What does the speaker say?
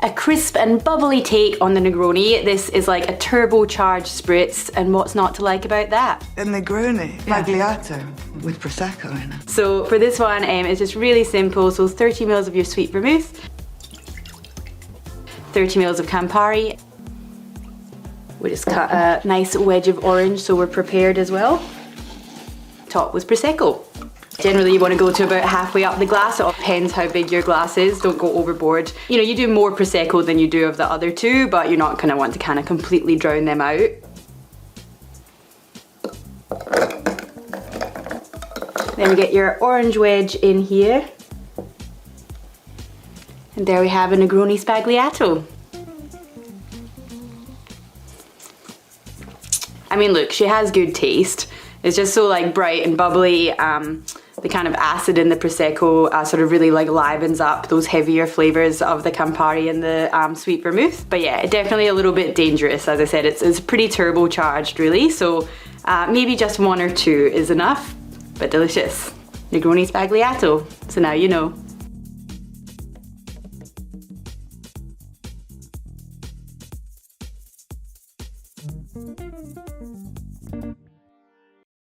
A crisp and bubbly take on the Negroni. This is like a turbocharged spritz, and what's not to like about that? A Negroni Sbagliato with prosecco in it. So for this one, it's just really simple. So 30 mils of your sweet vermouth, 30 mils of Campari. We just cut a nice wedge of orange so we're prepared as well. Top with prosecco. Generally you want to go to about halfway up the glass. It all depends how big your glass is. Don't go overboard. You know, you do more prosecco than you do of the other two, but you're not going to want to kind of completely drown them out. Then we get your orange wedge in here. And there we have a Negroni Sbagliato. I mean, look, she has good taste. It's just so like bright and bubbly. The kind of acid in the prosecco sort of really like livens up those heavier flavors of the Campari and the sweet vermouth. But yeah, definitely a little bit dangerous. As I said, it's pretty turbocharged really. So maybe just one or two is enough, but delicious. Negroni Sbagliato. So now you know.